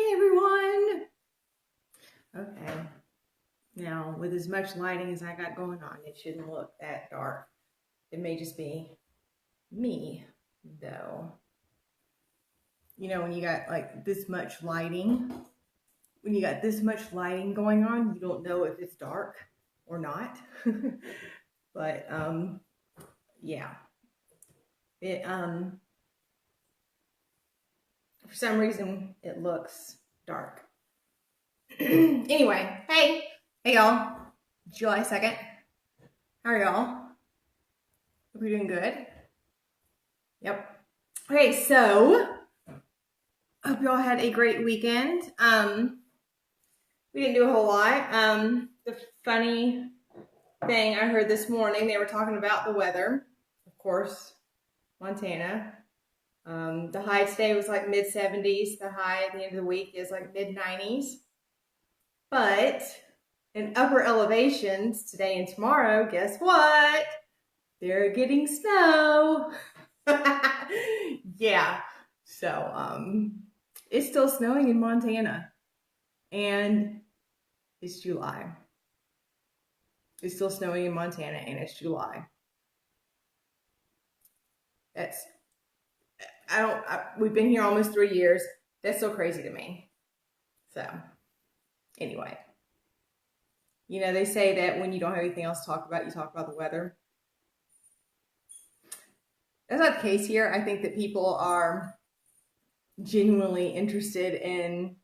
Hey everyone! Okay, now with as much lighting as I got going on, it shouldn't look that dark. It may just be me, though. You know, when you got like this much lighting, going on, you don't know if it's dark or not. But, yeah. It, for some reason, it looks dark. Anyway, hey y'all. July 2nd. How are y'all? Hope you're doing good. Yep. Okay, so hope y'all had a great weekend. We didn't do a whole lot. The funny thing I heard this morning, they were talking about the weather. Of course, Montana. The high today was like mid-70s. The high at the end of the week is like mid-90s. But in upper elevations today and tomorrow, guess what? They're getting snow. Yeah. So, it's still snowing in Montana. And it's July. It's still snowing in Montana and it's July. We've been here almost 3 years. That's so crazy to me. So, anyway. You know, they say that when you don't have anything else to talk about, you talk about the weather. That's not the case here. I think that people are genuinely interested in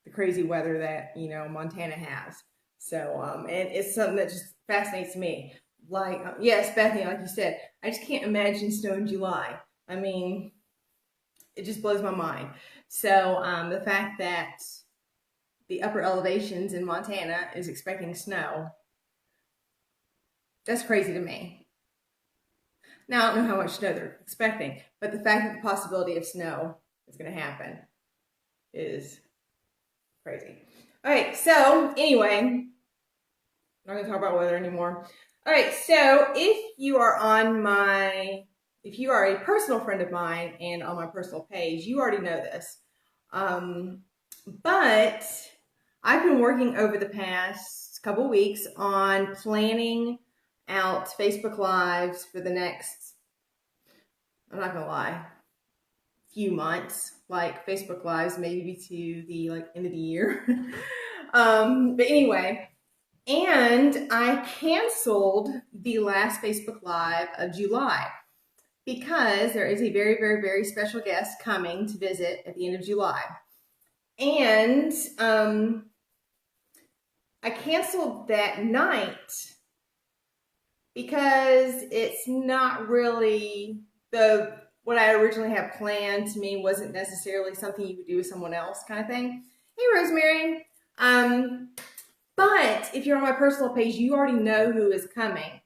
the crazy weather that, you know, Montana has. So, and it's something that just fascinates me. Like, yes, Bethany, like you said, I just can't imagine snow in July. I mean, it just blows my mind. So, the fact that the upper elevations in Montana is expecting snow, that's crazy to me. Now, I don't know how much snow they're expecting, but the fact that the possibility of snow is going to happen is crazy. All right, so anyway, I'm not going to talk about weather anymore. All right, so if you are a personal friend of mine and on my personal page, you already know this. But I've been working over the past couple weeks on planning out Facebook Lives for the next, I'm not gonna lie, few months, like Facebook Lives maybe to the end of the year. But anyway, and I canceled the last Facebook Live of July because there is a very, very, very special guest coming to visit at the end of July. And I canceled that night because it's not really what I originally had planned. To me, wasn't necessarily something you would do with someone else kind of thing. Hey, Rosemary. But if you're on my personal page, you already know who is coming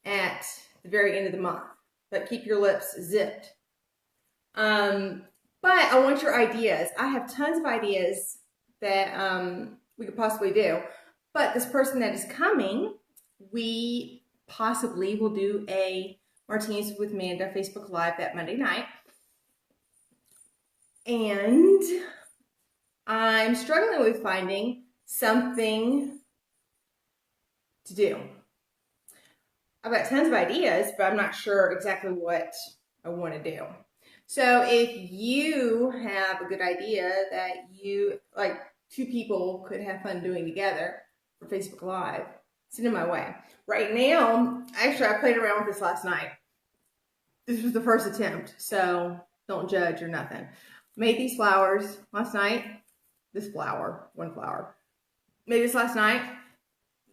at the very end of the month. But keep your lips zipped. But I want your ideas. I have tons of ideas that we could possibly do. But this person that is coming, we possibly will do a Martinis with Amanda Facebook Live that Monday night. And I'm struggling with finding something to do. I've got tons of ideas, but I'm not sure exactly what I want to do. So if you have a good idea that you, like, two people could have fun doing together for Facebook Live, send it my way. Right now, actually, I played around with this last night. This was the first attempt, so don't judge or nothing. Made these flowers last night. One flower. Made this last night.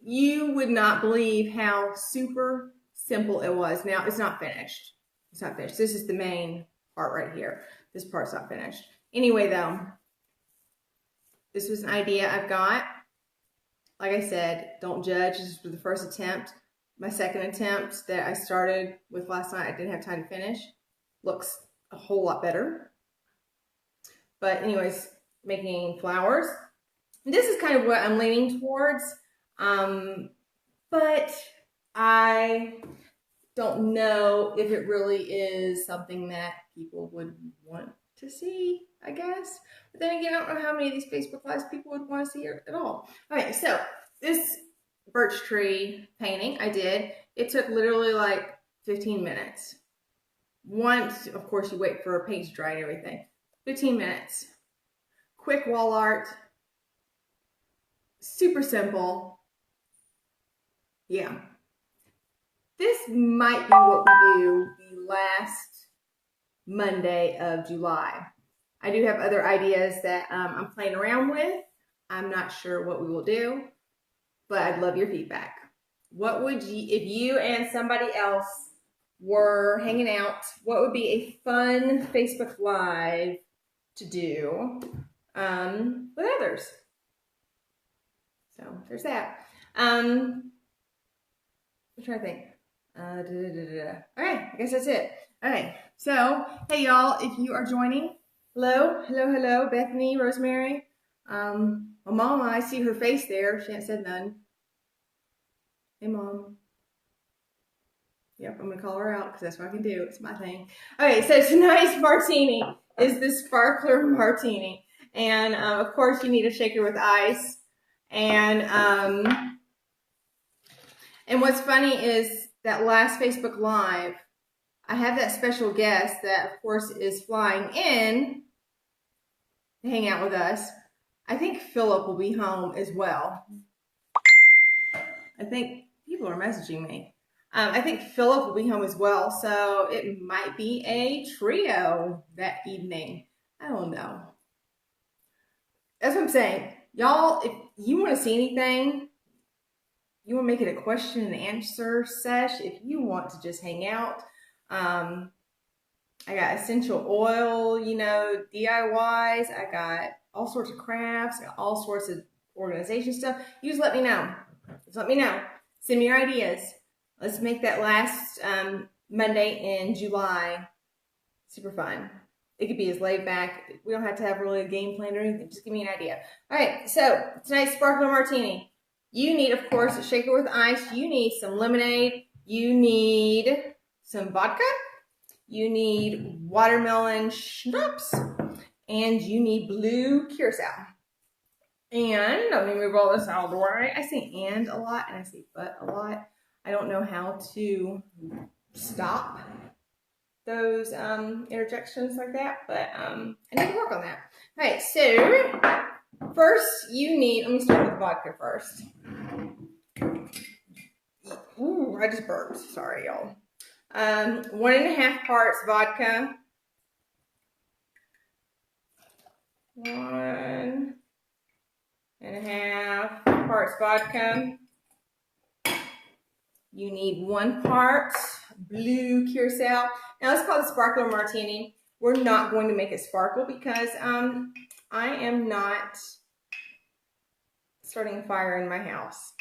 You would not believe how super simple it was. Now, it's not finished. It's not finished. This is the main part right here. This part's not finished. Anyway, though, this was an idea I've got. Like I said, don't judge. This was the first attempt. My second attempt that I started with last night, I didn't have time to finish. Looks a whole lot better. But anyways, making flowers. This is kind of what I'm leaning towards. But I don't know if it really is something that people would want to see, I guess. But then again, I don't know how many of these Facebook Lives people would want to see it at all. Okay, so this birch tree painting I did, it took literally like 15 minutes. Once, of course, you wait for paint to dry and everything. 15 minutes. Quick wall art. Super simple. Yeah. This might be what we do the last Monday of July. I do have other ideas that I'm playing around with. I'm not sure what we will do, but I'd love your feedback. What would you, if you and somebody else were hanging out, what would be a fun Facebook Live to do with others? So there's that. I'm trying to think. Okay, I guess that's it. Okay, so hey y'all, if you are joining, hello, Bethany, Rosemary. My mama, I see her face there. She ain't said none. Hey, Mom. Yep, I'm gonna call her out because that's what I can do. It's my thing. Okay, so tonight's martini is the Sparkler Martini, and of course you need a shaker with ice. And what's funny is that last Facebook Live, I have that special guest that, of course, is flying in to hang out with us. I think Philip will be home as well. I think people are messaging me. I think Philip will be home as well, so it might be a trio that evening. I don't know. That's what I'm saying. Y'all, if you want to see anything, you want to make it a question and answer sesh, if you want to just hang out, I got essential oil, you know, DIYs. I got all sorts of crafts, got all sorts of organization stuff. You just let me know. Just let me know. Send me your ideas. Let's make that last Monday in July super fun. It could be as laid back. We don't have to have really a game plan or anything. Just give me an idea. All right, so tonight's Sparkler Martini. You need, of course, a shaker with ice. You need some lemonade. You need some vodka. You need watermelon schnapps. And you need blue curacao. And let me move all this out of the way. I say and a lot, and I say but a lot. I don't know how to stop those interjections like that, but I need to work on that. All right, so first you need, let me start with the vodka first. Ooh, I just burped. Sorry, y'all. 1.5 parts vodka. 1.5 parts vodka. You need 1 part blue curacao. Now let's call it Sparkler Martini. We're not going to make it sparkle because I am not starting a fire in my house.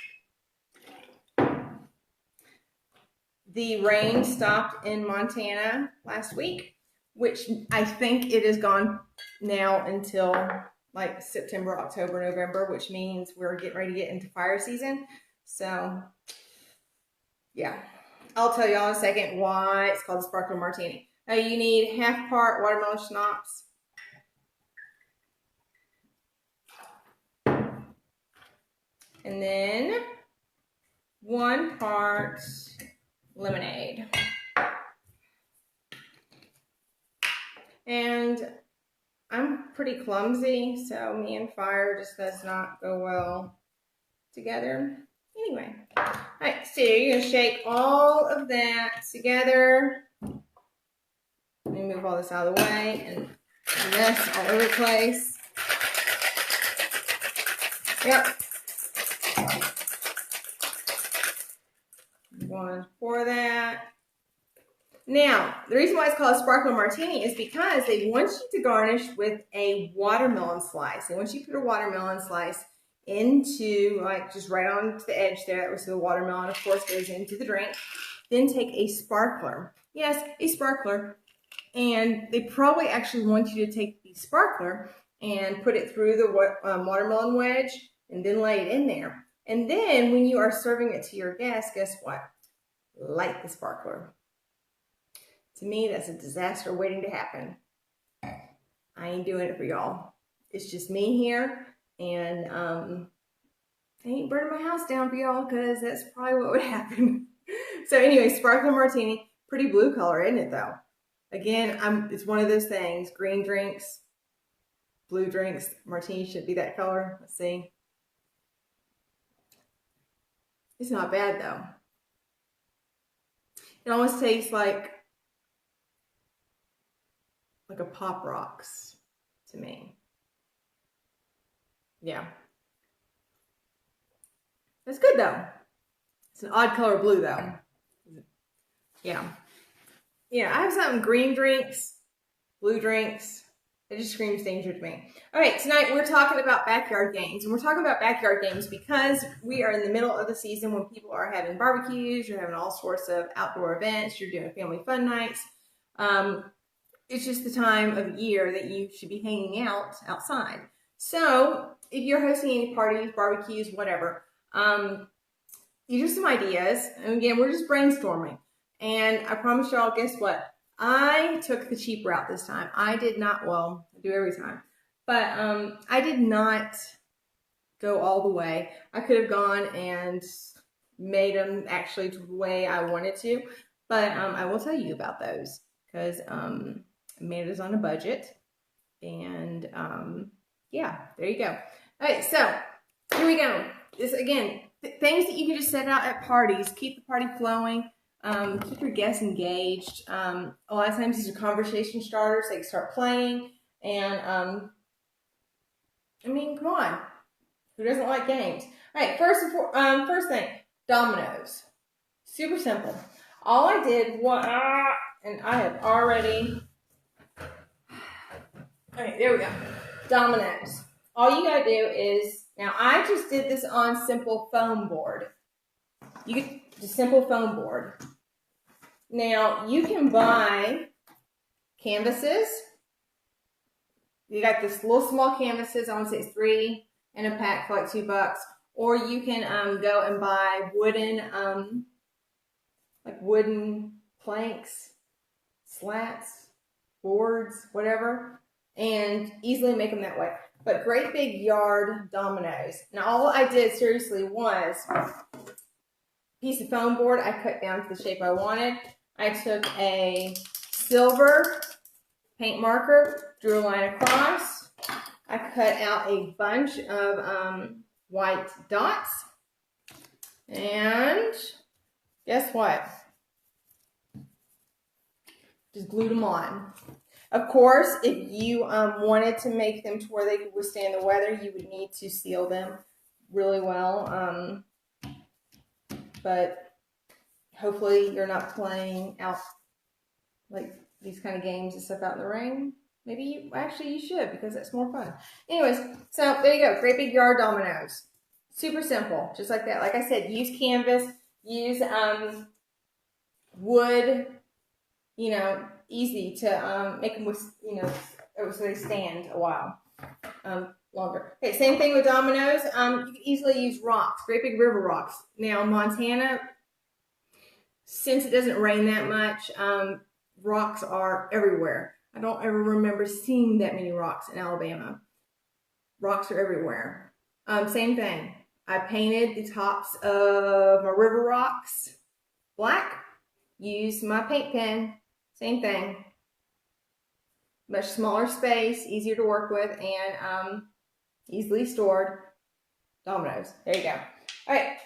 The rain stopped in Montana last week, which I think it is gone now until like September, October, November, which means we're getting ready to get into fire season. So yeah, I'll tell y'all in a second why it's called the Sparkler Martini. Now you need 1/2 part watermelon schnapps. And then 1 part lemonade. And I'm pretty clumsy, so me and fire just does not go well together. Anyway, all right, so you're gonna shake all of that together. Let me move all this out of the way and mess all over the place. Yep. I'm going to pour that. Now, the reason why it's called a Sparkler Martini is because they want you to garnish with a watermelon slice. They want you to put a watermelon slice into, like, just right on the edge there. So the watermelon, of course, goes into the drink. Then take a sparkler. Yes, a sparkler. And they probably actually want you to take the sparkler and put it through the watermelon wedge and then lay it in there. And then when you are serving it to your guests, guess what? Light the sparkler. To me, that's a disaster waiting to happen. I ain't doing it for y'all. It's just me here, and I ain't burning my house down for y'all because that's probably what would happen. So anyway, Sparkler Martini, pretty blue color, isn't it though? Again, it's one of those things, green drinks, blue drinks, Martini should be that color. Let's see. It's not bad though. It almost tastes like a Pop Rocks to me. Yeah. It's good though. It's an odd color blue though. Yeah. Yeah, I have something green drinks, blue drinks. It just screams danger to me. All right, tonight we're talking about backyard games. And we're talking about backyard games because we are in the middle of the season when people are having barbecues, you're having all sorts of outdoor events, you're doing family fun nights. It's just the time of year that you should be hanging out outside. So if you're hosting any parties, barbecues, whatever, these are some ideas. And again, we're just brainstorming. And I promise y'all, guess what? I took the cheap route this time. I did not, well, I do every time, but I did not go all the way. I could have gone and made them actually the way I wanted to, but I will tell you about those because I made it on a budget. And yeah, there you go. All right, so here we go. This again, things that you can just set out at parties, keep the party flowing. Keep your guests engaged. A lot of times these are conversation starters. They can start playing. And, I mean, come on. Who doesn't like games? All right, first thing, dominoes. Super simple. All I did was, and I have already, okay, there we go. Dominoes. All you got to do is, now I just did this on simple foam board. You get the simple foam board. Now, you can buy canvases. You got this little small canvases. I want to say it's 3 in a pack for like $2. Or you can go and buy wooden planks, slats, boards, whatever, and easily make them that way. But great big yard dominoes. Now, all I did seriously was piece of foam board I cut down to the shape I wanted. I took a silver paint marker, drew a line across. I cut out a bunch of white dots. And guess what? Just glued them on. Of course, if you wanted to make them to where they could withstand the weather, you would need to seal them really well. But hopefully you're not playing out like these kind of games and stuff out in the rain. Maybe you should because that's more fun. Anyways, so there you go. Great big yard dominoes. Super simple, just like that. Like I said, use canvas, use wood, easy to make them, so they stand a while longer. Okay, same thing with dominoes. You can easily use rocks, great big river rocks. Now, Montana, since it doesn't rain that much, rocks are everywhere. I don't ever remember seeing that many rocks in Alabama. Rocks are everywhere. Same thing. I painted the tops of my river rocks black. Used my paint pen. Same thing. Much smaller space, easier to work with, and easily stored. Dominoes. There you go. All right.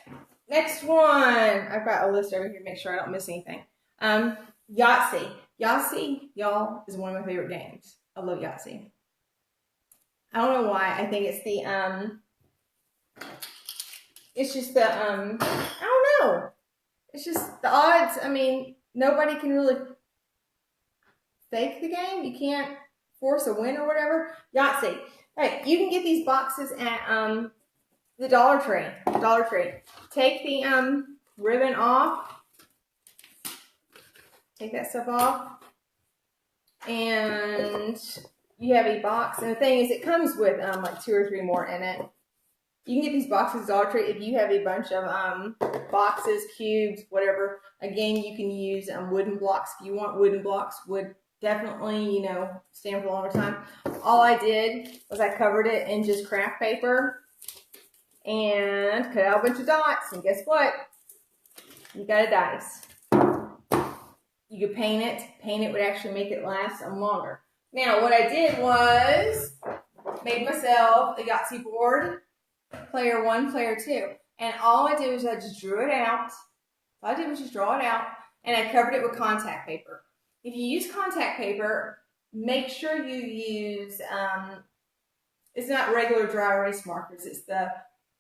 Next one. I've got a list over here to make sure I don't miss anything. Yahtzee. Yahtzee, y'all, is one of my favorite games. I love Yahtzee. I don't know why. I think it's the, I don't know. It's just the odds. I mean, nobody can really fake the game. You can't force a win or whatever. Yahtzee. All right, you can get these boxes at the Dollar Tree. Dollar Tree. Take the ribbon off. Take that stuff off. And you have a box. And the thing is, it comes with like 2 or 3 more in it. You can get these boxes at Dollar Tree if you have a bunch of boxes, cubes, whatever. Again, you can use wooden blocks if you want wooden blocks, wood definitely, you know, stand for a longer time. All I did was I covered it in just craft paper and cut out a bunch of dots. And guess what? You got a dice. You could paint it. Paint it would actually make it last longer. Now, what I did was made myself a Yahtzee board, player 1, player 2. And all I did was I just drew it out. All I did was just draw it out, and I covered it with contact paper. If you use contact paper, make sure you use, it's not regular dry erase markers. It's the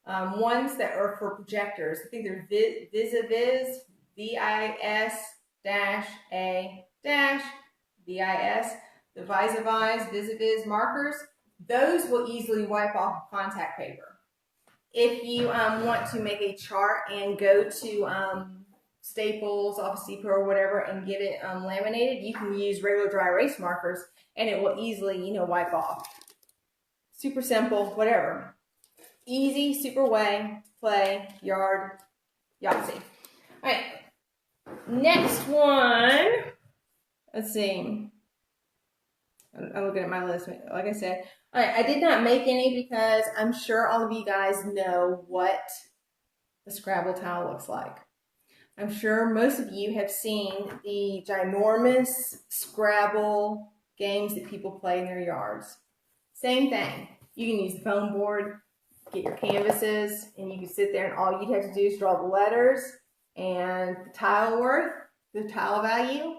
ones that are for projectors. I think they're Vis-a-Vis, V-I-S-A-VIS, the Vis-a-Vis markers. Those will easily wipe off contact paper. If you want to make a chart and go to Staples, Office Depot, or whatever, and get it laminated, you can use regular dry erase markers, and it will easily, you know, wipe off. Super simple, whatever. Easy, super way, play, yard, Yahtzee. All right, next one. Let's see. I'm looking at my list, like I said. All right, I did not make any because I'm sure all of you guys know what the Scrabble tile looks like. I'm sure most of you have seen the ginormous Scrabble games that people play in their yards. Same thing. You can use the foam board, get your canvases, and you can sit there and all you'd have to do is draw the letters and the tile worth, the tile value,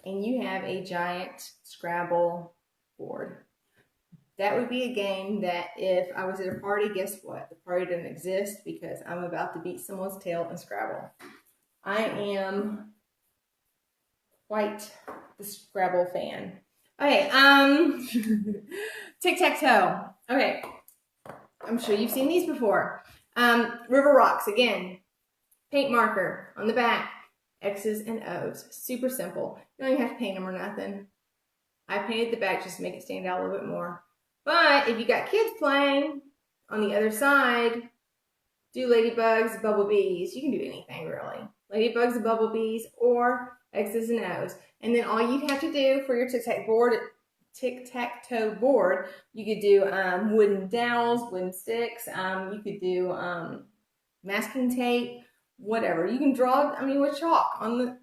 and you have a giant Scrabble board. That would be a game that if I was at a party, guess what? The party doesn't exist because I'm about to beat someone's tail in Scrabble. I am quite the Scrabble fan. Okay, tic-tac-toe. Okay, I'm sure you've seen these before. River rocks, again, paint marker on the back, X's and O's. Super simple. You don't even have to paint them or nothing. I painted the back just to make it stand out a little bit more. But if you got kids playing on the other side, do ladybugs, bumblebees. You can do anything really. Ladybugs and bumblebees or X's and O's. And then all you'd have to do for your tic-tac-toe board, you could do wooden dowels, wooden sticks. You could do masking tape, whatever. You can draw, I mean, with chalk on the,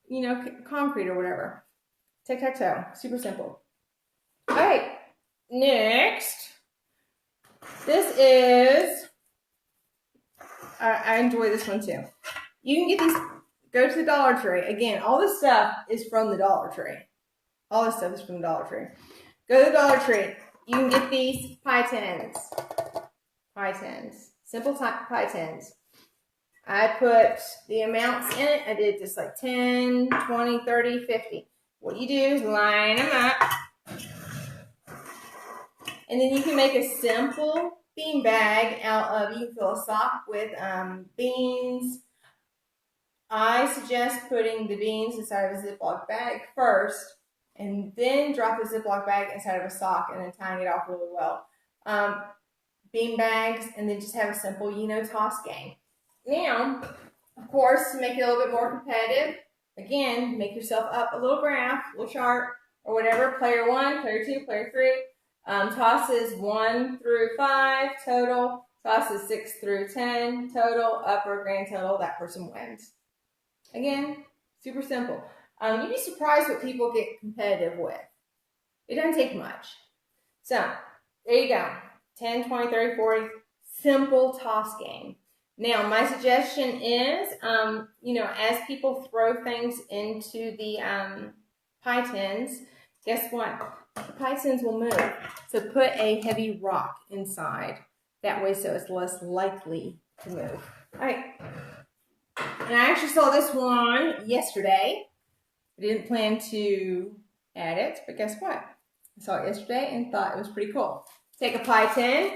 you know, concrete or whatever. Tic-tac-toe, super simple. All right, next. This is, I enjoy this one too. You can get these, go to the Dollar Tree. Again, all this stuff is from the Dollar Tree. All this stuff is from the Dollar Tree. Go to the Dollar Tree. You can get these pie tins. Pie tins. Simple pie tins. I put the amounts in it. I did just like 10, 20, 30, 50. What you do is line them up. And then you can make a simple bean bag out of, you can fill a sock with beans. I suggest putting the beans inside of a Ziploc bag first, and then drop the Ziploc bag inside of a sock and then tying it off really well. Bean bags, and then just have a simple, you know, toss game. Now, of course, to make it a little bit more competitive, again, make yourself up a little graph, a little chart, or whatever. Player 1, player 2, player 3. Tosses 1 through 5 total. Tosses 6 through 10 total. Upper grand total. That person wins. Again, super simple. You'd be surprised what people get competitive with. It doesn't take much. So, there you go. 10, 20, 30, 40. Simple toss game. Now, my suggestion is, you know, as people throw things into the pie tins, guess what? The pie tins will move. So put a heavy rock inside. That way so it's less likely to move. All right. And I actually saw this one yesterday. I didn't plan to add it, but guess what? I saw it yesterday and thought it was pretty cool. Take a pie tin.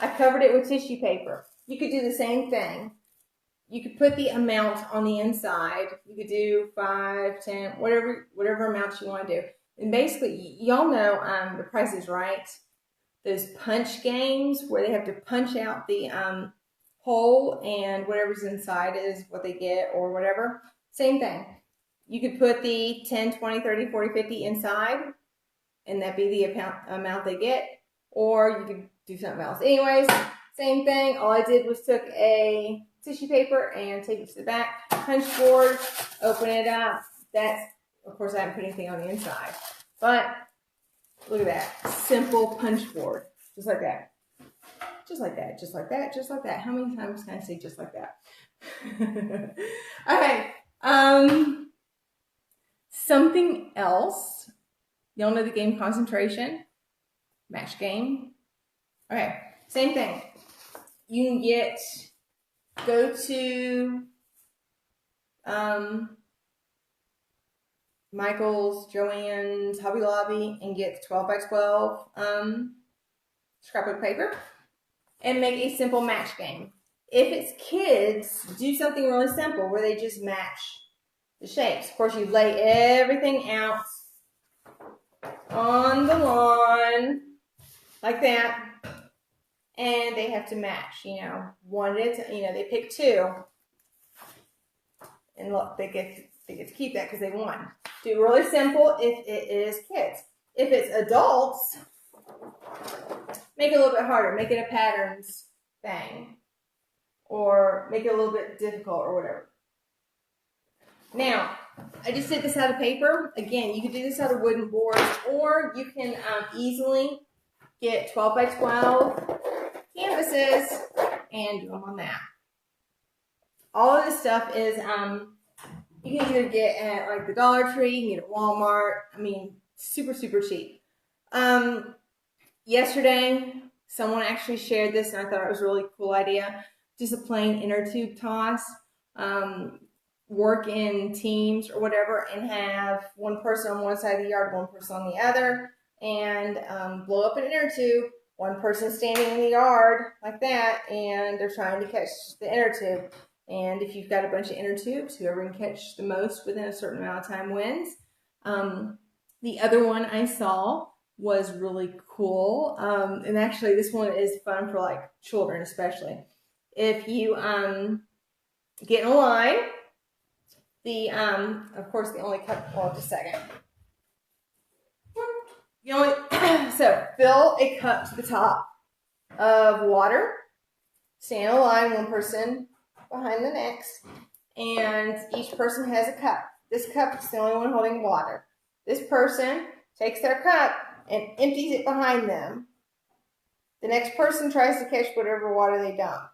I covered it with tissue paper. You could do the same thing. You could put the amount on the inside. You could do 5, 10, whatever amount you want to do. And basically, y'all know The Price is Right. Those punch games where they have to punch out the hole and whatever's inside is what they get or whatever. Same thing. you could put the 10, 20, 30, 40, 50 inside, and that'd be the amount they get, or you could do something else. Anyways, same thing. All I did was took a tissue paper and tape it to the back, punch board, open it up. That's, of course, I haven't put anything on the inside, but look at that. Simple punch board, just like that. Just like that, just like that, just like that. How many times can I say just like that? Okay. Something else. Y'all know the game concentration? Match game. Okay, same thing. You can go to Michael's, Joann's, Hobby Lobby, and get 12 by 12 scrapbook paper and make a simple match game. If it's kids, do something really simple where they just match the shapes. Of course, you lay everything out on the lawn like that, and they have to match, one at a time. They pick two, and look, they get to keep that because they won. Do really simple if it is kids. If it's adults, make it a little bit harder. Make it a patterns thing, or make it a little bit difficult or whatever. Now, I just did this out of paper. Again, you could do this out of wooden boards, or you can easily get 12 by 12 canvases and do them on that. All of this stuff is, you can either get at like the Dollar Tree, you can get at Walmart. I mean, super, super cheap. Yesterday, someone actually shared this, and I thought it was a really cool idea. Just a plain inner tube toss. Work in teams or whatever, and have one person on one side of the yard, one person on the other, and blow up an inner tube. One person standing in the yard like that, and they're trying to catch the inner tube. And if you've got a bunch of inner tubes, whoever can catch the most within a certain amount of time wins. The other one I saw was really cool, and actually this one is fun for like children especially. If you get in a line, of course the only cup, hold just a second. So fill a cup to the top of water, stand in a line, one person behind the next, and each person has a cup. This cup is the only one holding water. This person takes their cup and empties it behind them. The next person tries to catch whatever water they dump.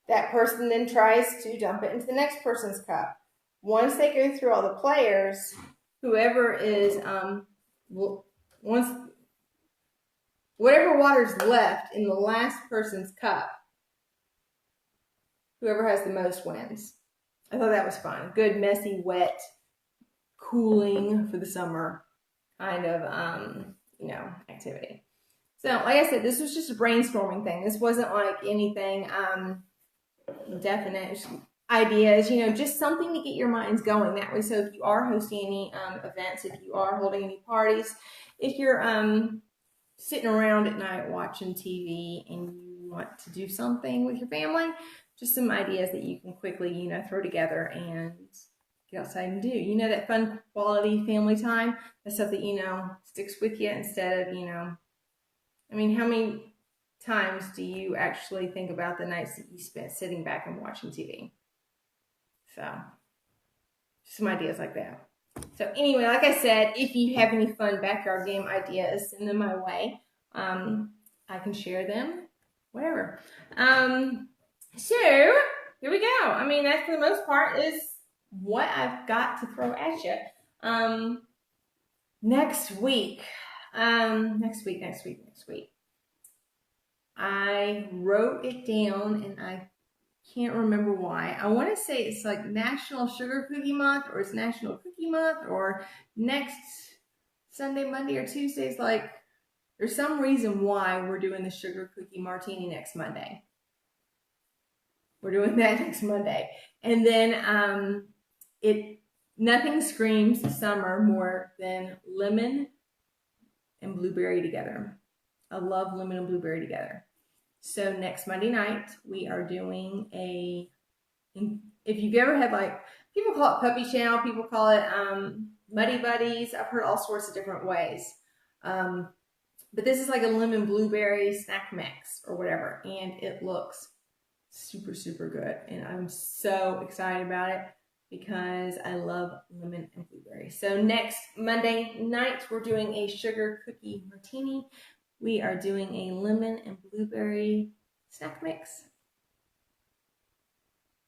That person then tries to dump it into the next person's cup. Once they go through all the players, whoever is, whatever water's left in the last person's cup, whoever has the most wins. I thought that was fun. Good, messy, wet, cooling for the summer kind of, activity. So, like I said, this was just a brainstorming thing. This wasn't like anything definite ideas, just something to get your minds going that way. So if you are hosting any events, if you are holding any parties, if you're sitting around at night watching TV and you want to do something with your family, just some ideas that you can quickly, throw together and get outside and do. That fun quality family time, that stuff that, sticks with you instead of, how many times do you actually think about the nights that you spent sitting back and watching TV? So, some ideas like that. So anyway, like I said, if you have any fun backyard game ideas, send them my way. I can share them, whatever. So, here we go. That for the most part is what I've got to throw at you. Next week. I wrote it down and I can't remember why. I want to say it's like National Sugar Cookie Month, or it's National Cookie Month, or next Sunday, Monday, or Tuesday's like, there's some reason why we're doing the Sugar Cookie Martini next Monday. We're doing that next Monday. And then nothing screams summer more than lemon and blueberry together. I love lemon and blueberry together. So next Monday night, we are doing if you've ever had People call it puppy chow. People call it muddy buddies. I've heard all sorts of different ways. But this is like a lemon blueberry snack mix or whatever. And it looks super, super good. And I'm so excited about it because I love lemon and blueberry. So next Monday night, we're doing a sugar cookie martini. We are doing a lemon and blueberry snack mix.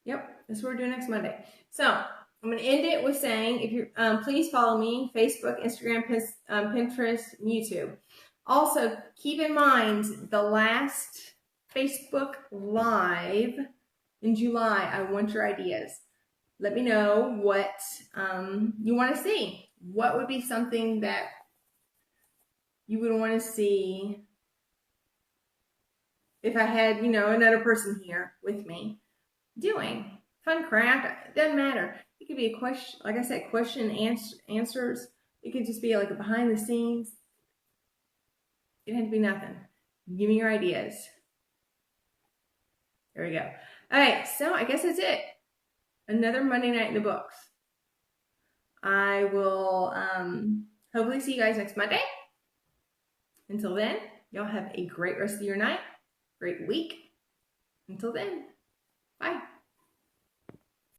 Yep, that's what we're doing next Monday. So I'm going to end it with saying, if you please follow me, Facebook, Instagram, Pinterest, YouTube. Also, keep in mind the last Facebook Live in July. I want your ideas. Let me know what you want to see. What would be something that you would want to see if I had, another person here with me doing fun craft? It doesn't matter. It could be a question, like I said, question and answers. It could just be like a behind the scenes. It had to be nothing. Give me your ideas. There we go. All right, so I guess that's it. Another Monday night in the books. I will hopefully see you guys next Monday. Until then, y'all have a great rest of your night, great week. Until then, bye.